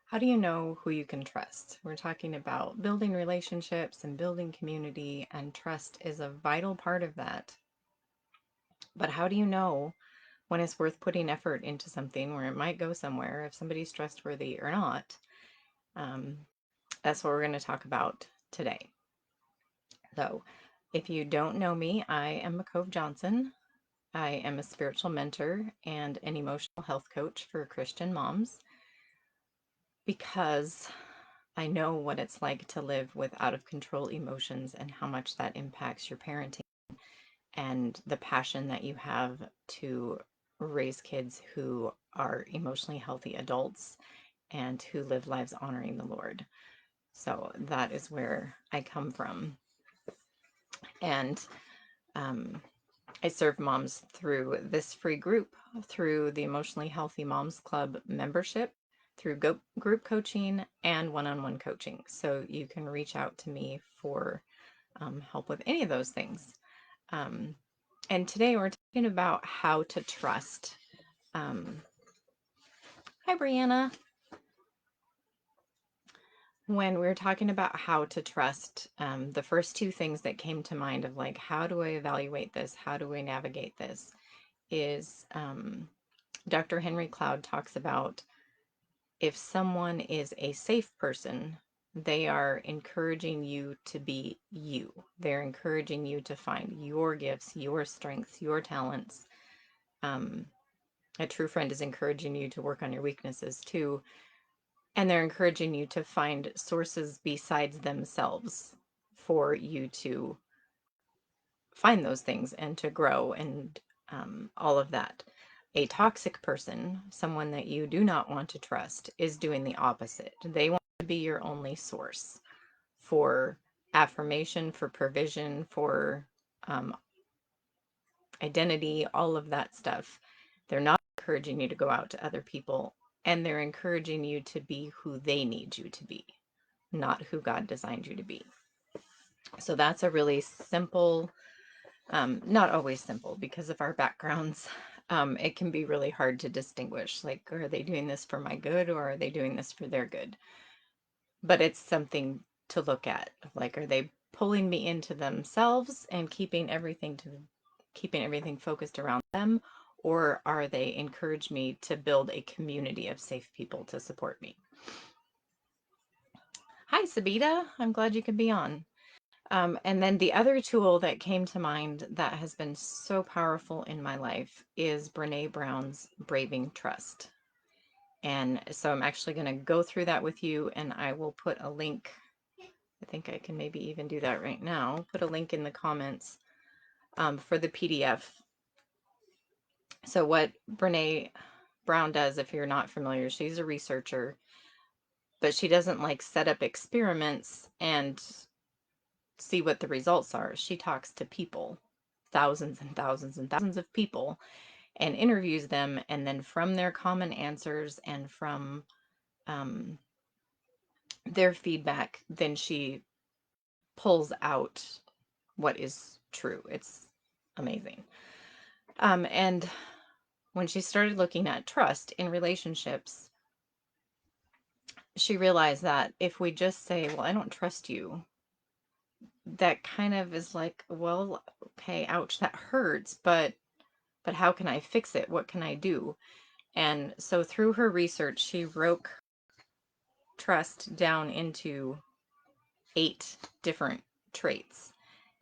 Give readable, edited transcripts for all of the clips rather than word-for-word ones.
How do you know who you can trust? We're talking about building relationships and building community, and trust is a vital part of that. But how do you know when it's worth putting effort into something where it might go somewhere, if somebody's trustworthy or not? Um, that's what we're going to talk about today. So, if you don't know me, I am McCove Johnson. I am a spiritual mentor and an emotional health coach for Christian moms because I know what it's like to live with out of control emotions and how much that impacts your parenting and the passion that you have to raise kids who are emotionally healthy adults and who live lives honoring the Lord. So that is where I come from. And I serve moms through this free group, through the Emotionally Healthy Moms Club membership, through group coaching and one-on-one coaching. So you can reach out to me for help with any of those things. And today we're talking about how to trust. Hi, Brianna. When we were talking about how to trust, the first two things that came to mind of like, how do I evaluate this? How do I navigate this? Is Dr. Henry Cloud talks about if someone is a safe person, they are encouraging you to be you. They're encouraging you to find your gifts, your strengths, your talents. A true friend is encouraging you to work on your weaknesses too. And they're encouraging you to find sources besides themselves for you to find those things and to grow and all of that. A toxic person, someone that you do not want to trust, is doing the opposite. They want to be your only source for affirmation, for provision, for identity, all of that stuff. They're not encouraging you to go out to other people, and they're encouraging you to be who they need you to be, not who God designed you to be. So that's a really simple, not always simple because of our backgrounds. It can be really hard to distinguish, like, are they doing this for my good or are they doing this for their good? But it's something to look at. Like, are they pulling me into themselves and keeping everything focused around them, or are they encourage me to build a community of safe people to support me? Hi, Sabita. I'm glad you could be on. And then the other tool that came to mind that has been so powerful in my life is Brene Brown's Braving Trust. And so I'm actually going to go through that with you, and I will put a link. I think I can maybe even do that right now. Put a link in the comments for the PDF. So what Brene Brown does, if you're not familiar, she's a researcher, but she doesn't like set up experiments and see what the results are. She talks to people, thousands and thousands and thousands of people, and interviews them. And then from their common answers and from their feedback, then she pulls out what is true. It's amazing. And when she started looking at trust in relationships, she realized that if we just say, well, I don't trust you, that kind of is like, well, okay, ouch, that hurts, but how can I fix it? What can I do? And so through her research, she broke trust down into 8 different traits.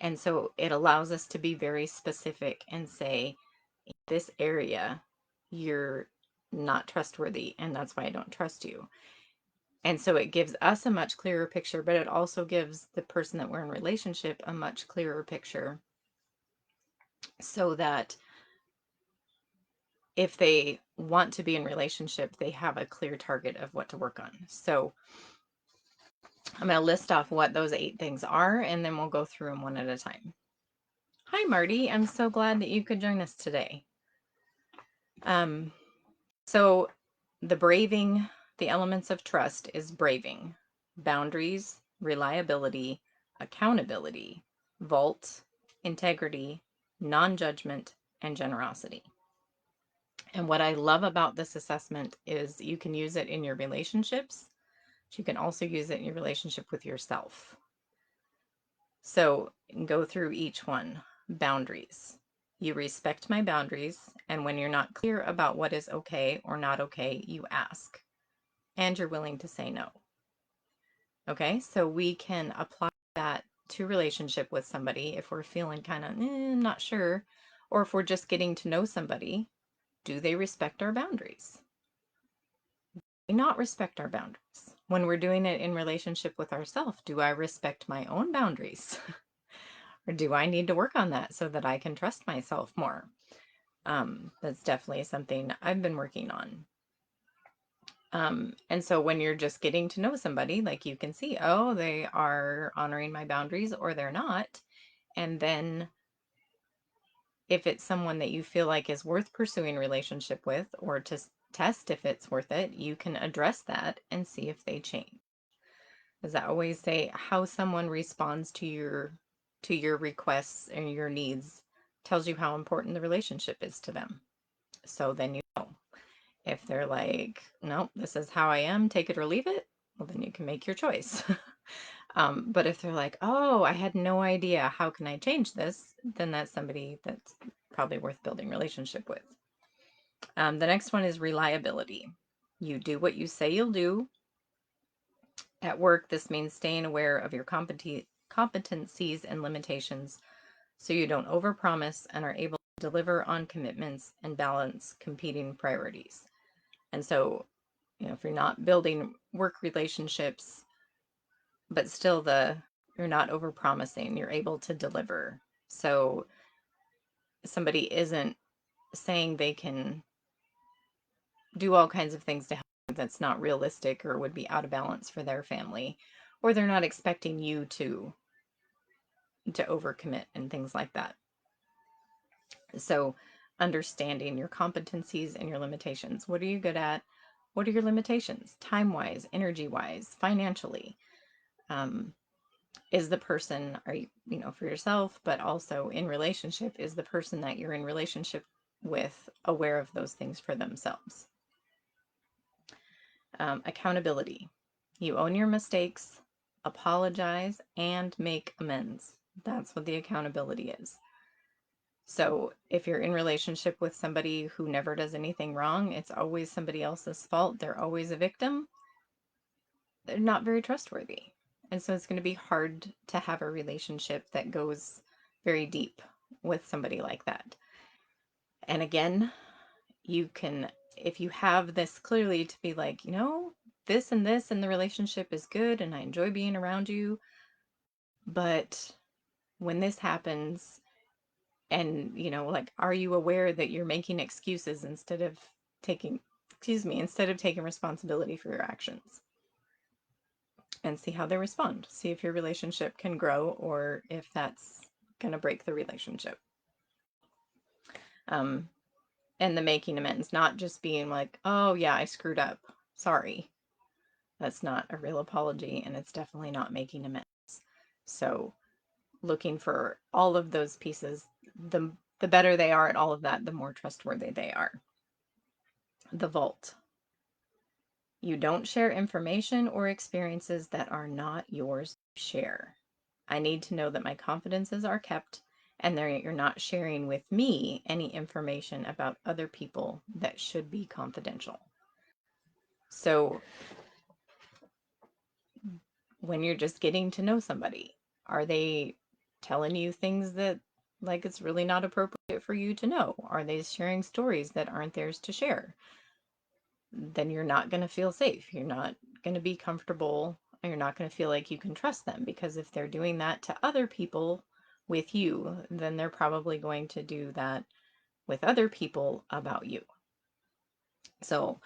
And so it allows us to be very specific and say, in this area, you're not trustworthy, and that's why I don't trust you. And so it gives us a much clearer picture, but it also gives the person that we're in relationship a much clearer picture so that if they want to be in relationship, they have a clear target of what to work on. So I'm going to list off what those 8 things are, and then we'll go through them one at a time. Hi, Marty. I'm so glad that you could join us today. So the elements of trust is braving, boundaries, reliability, accountability, vault, integrity, non-judgment, and generosity. And what I love about this assessment is you can use it in your relationships, but you can also use it in your relationship with yourself. So go through each one. Boundaries. You respect my boundaries, and when you're not clear about what is okay or not okay, you ask, and you're willing to say no. Okay, so we can apply that to relationship with somebody if we're feeling kind of not sure, or if we're just getting to know somebody. Do they respect our boundaries? Do they not respect our boundaries? When we're doing it in relationship with ourselves, do I respect my own boundaries? Or do I need to work on that so that I can trust myself more? That's definitely something I've been working on. And so when you're just getting to know somebody, like you can see, oh, they are honoring my boundaries or they're not. And then if it's someone that you feel like is worth pursuing a relationship with, or to test if it's worth it, you can address that and see if they change. As I always say, how someone responds to your requests and your needs tells you how important the relationship is to them. So then you know. If they're like, nope, this is how I am, take it or leave it, well, then you can make your choice. But if they're like, oh, I had no idea, how can I change this? Then that's somebody that's probably worth building relationship with. The next one is reliability. You do what you say you'll do. At work, this means staying aware of your competencies and limitations so you don't overpromise and are able to deliver on commitments and balance competing priorities. And so, if you're not building work relationships, but still you're not overpromising, you're able to deliver. So somebody isn't saying they can do all kinds of things to help that's not realistic or would be out of balance for their family, or they're not expecting you to overcommit and things like that. So understanding your competencies and your limitations. What are you good at? What are your limitations? Time-wise, energy-wise, financially. Is the person, are you, for yourself, but also in relationship, is the person that you're in relationship with aware of those things for themselves? Accountability. You own your mistakes, apologize, and make amends. That's what the accountability is. So if you're in relationship with somebody who never does anything wrong, it's always somebody else's fault, they're always a victim, they're not very trustworthy. And so it's going to be hard to have a relationship that goes very deep with somebody like that. And again, you can, if you have this clearly to be like, this and this in the relationship is good and I enjoy being around you, but when this happens, and like, are you aware that you're making excuses instead of taking responsibility for your actions? And see how they respond. See if your relationship can grow or if that's going to break the relationship. And the making amends, not just being like, oh yeah, I screwed up, sorry. That's not a real apology, and it's definitely not making amends. So looking for all of those pieces, the better they are at all of that, the more trustworthy they are. The vault. You don't share information or experiences that are not yours to share. I need to know that my confidences are kept and you're not sharing with me any information about other people that should be confidential. So when you're just getting to know somebody, are they telling you things that like it's really not appropriate for you to know? Are they sharing stories that aren't theirs to share? Then you're not going to feel safe. You're not going to be comfortable. You're not going to feel like you can trust them, because if they're doing that to other people with you, then they're probably going to do that with other people about you. So,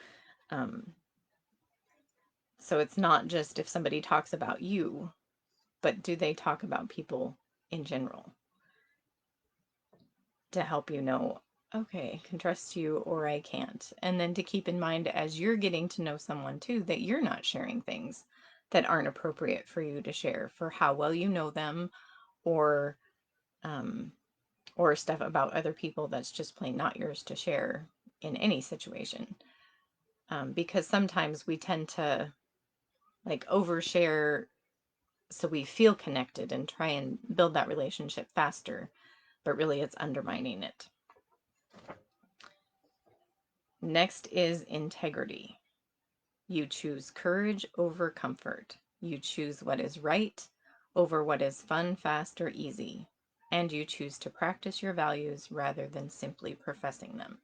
so it's not just if somebody talks about you, but do they talk about people in general? To help you know, okay, I can trust you or I can't. And then to keep in mind as you're getting to know someone too, that you're not sharing things that aren't appropriate for you to share for how well you know them, or stuff about other people that's just plain not yours to share in any situation. Because sometimes we tend to like overshare so we feel connected and try and build that relationship faster, but really it's undermining it. Next is integrity. You choose courage over comfort. You choose what is right over what is fun, fast, or easy. And you choose to practice your values rather than simply professing them.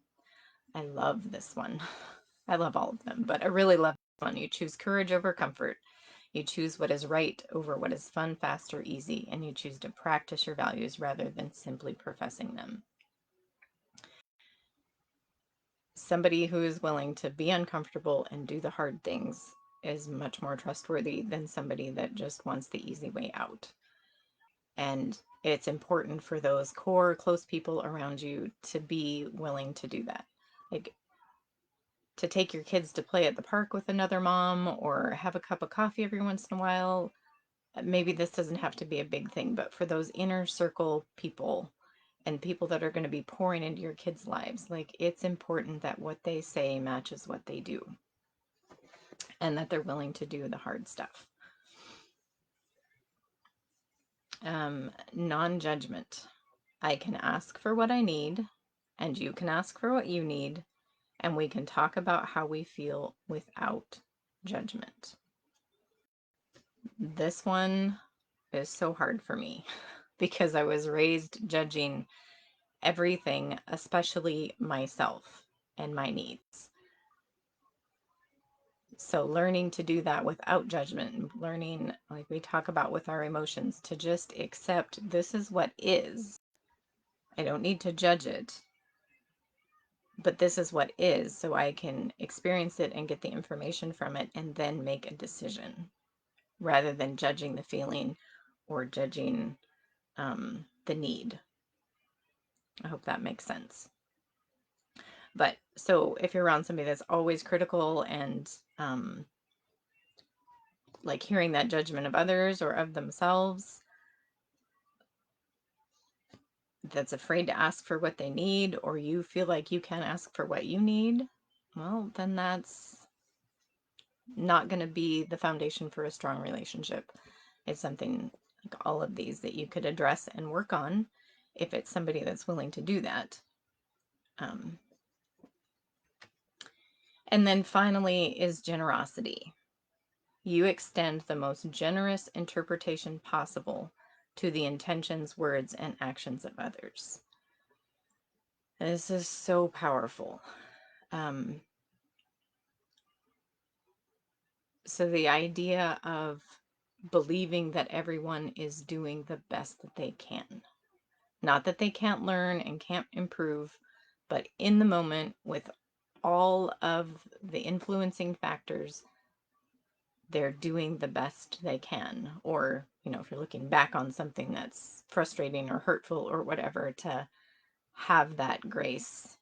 I love this one. I love all of them, but I really love this one. You choose courage over comfort. You choose what is right over what is fun, fast, or easy, and you choose to practice your values rather than simply professing them. Somebody who is willing to be uncomfortable and do the hard things is much more trustworthy than somebody that just wants the easy way out. And it's important for those core close people around you to be willing to do that. Like, to take your kids to play at the park with another mom or have a cup of coffee every once in a while. Maybe this doesn't have to be a big thing, but for those inner circle people and people that are going to be pouring into your kids' lives, like, it's important that what they say matches what they do and that they're willing to do the hard stuff. Non-judgment. I can ask for what I need, and you can ask for what you need, and we can talk about how we feel without judgment. This one is so hard for me because I was raised judging everything, especially myself and my needs. So learning to do that without judgment, learning, like we talk about with our emotions, to just accept this is what is. I don't need to judge it, but this is what is, so I can experience it and get the information from it and then make a decision rather than judging the feeling or judging the need. I hope that makes sense. But so if you're around somebody that's always critical and like hearing that judgment of others or of themselves, that's afraid to ask for what they need, or you feel like you can't ask for what you need, well, then that's not going to be the foundation for a strong relationship. It's something like all of these that you could address and work on if it's somebody that's willing to do that. And then finally is generosity. You extend the most generous interpretation possible to the intentions, words, and actions of others. This is so powerful. So the idea of believing that everyone is doing the best that they can. Not that they can't learn and can't improve, but in the moment with all of the influencing factors, they're doing the best they can. Or, if you're looking back on something that's frustrating or hurtful or whatever, to have that grace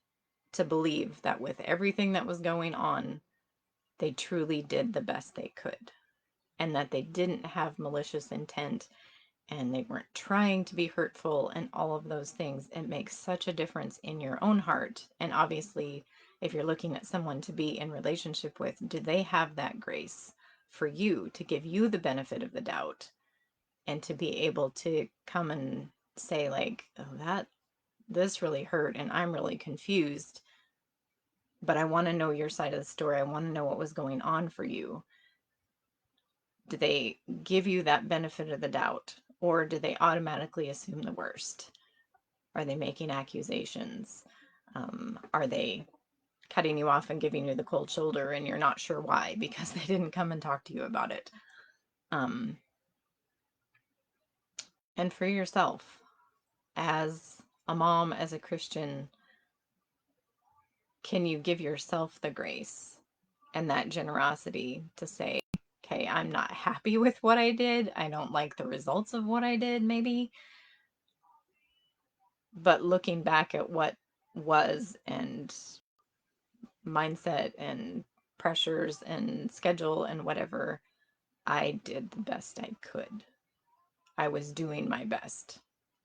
to believe that with everything that was going on, they truly did the best they could. And that they didn't have malicious intent and they weren't trying to be hurtful and all of those things. It makes such a difference in your own heart. And obviously, if you're looking at someone to be in relationship with, do they have that grace for you to give you the benefit of the doubt and to be able to come and say like, oh, this really hurt and I'm really confused, but I want to know your side of the story. I want to know what was going on for you. Do they give you that benefit of the doubt, or do they automatically assume the worst? Are they making accusations? Are they cutting you off and giving you the cold shoulder and you're not sure why because they didn't come and talk to you about it? And for yourself, as a mom, as a Christian, can you give yourself the grace and that generosity to say, okay, I'm not happy with what I did. I don't like the results of what I did, maybe. But looking back at what was and mindset and pressures and schedule and whatever, I did the best I could. I was doing my best.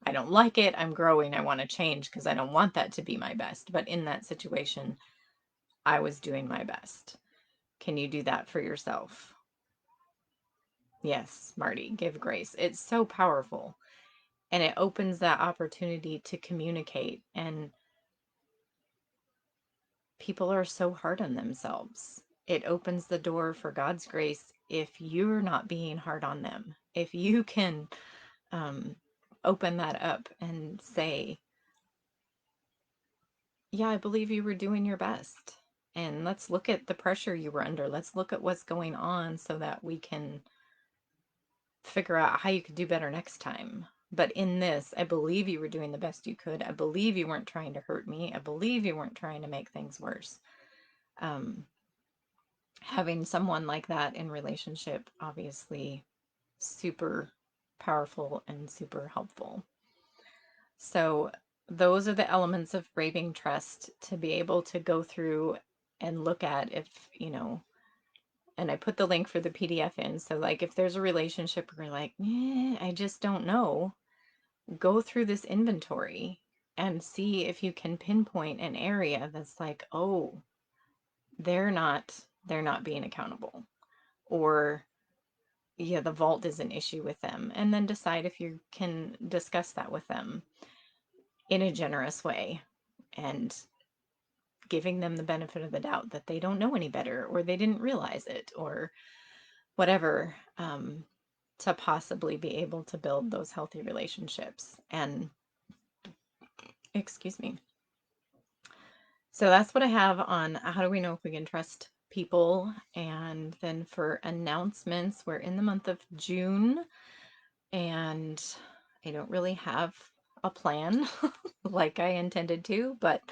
I don't like it. I'm growing. I want to change because I don't want that to be my best. But in that situation, I was doing my best. Can you do that for yourself? Yes, Marty, give grace. It's so powerful. And it opens that opportunity to communicate. And people are so hard on themselves. It opens the door for God's grace if you're not being hard on them. If you can um, open that up and say, yeah, I believe you were doing your best. And let's look at the pressure you were under. Let's look at what's going on so that we can figure out how you could do better next time. But in this, I believe you were doing the best you could. I believe you weren't trying to hurt me. I believe you weren't trying to make things worse. Um, Having someone like that in relationship, obviously, super powerful and super helpful. So those are the elements of braving trust to be able to go through and look at if, and I put the link for the PDF in. So like if there's a relationship where you're like, I just don't know, go through this inventory and see if you can pinpoint an area that's like, oh, they're not being accountable. Or yeah, the vault is an issue with them. And then decide if you can discuss that with them in a generous way and giving them the benefit of the doubt that they don't know any better or they didn't realize it or whatever, to possibly be able to build those healthy relationships. And excuse me. So that's what I have on how do we know if we can trust people. And then for announcements, we're in the month of June and I don't really have a plan like I intended to, but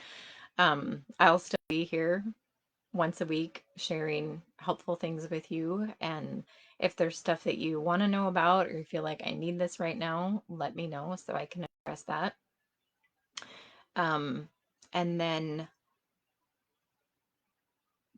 I'll still be here once a week sharing helpful things with you. And if there's stuff that you want to know about or you feel like I need this right now, let me know so I can address that. Um, and then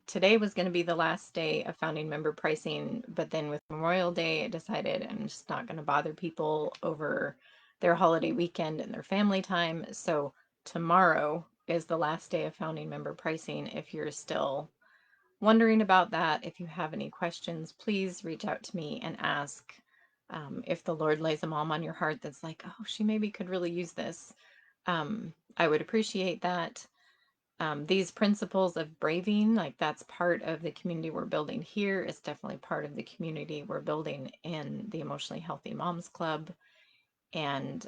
today was going to be the last day of founding member pricing, but then with Memorial Day, I decided I'm just not going to bother people over their holiday weekend and their family time. So tomorrow is the last day of founding member pricing. If you're still wondering about that, if you have any questions, please reach out to me and ask. If the Lord lays a mom on your heart that's like, oh, she maybe could really use this, I would appreciate that. These principles of braving, like that's part of the community we're building here. It's definitely part of the community we're building in the Emotionally Healthy Moms Club. And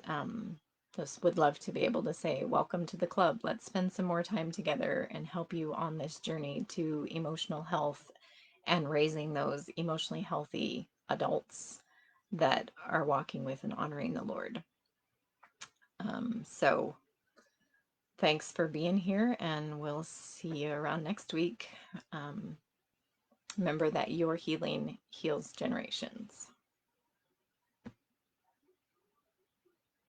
just would love to be able to say, welcome to the club. Let's spend some more time together and help you on this journey to emotional health and raising those emotionally healthy adults that are walking with and honoring the Lord. So thanks for being here, and we'll see you around next week. Remember that your healing heals generations.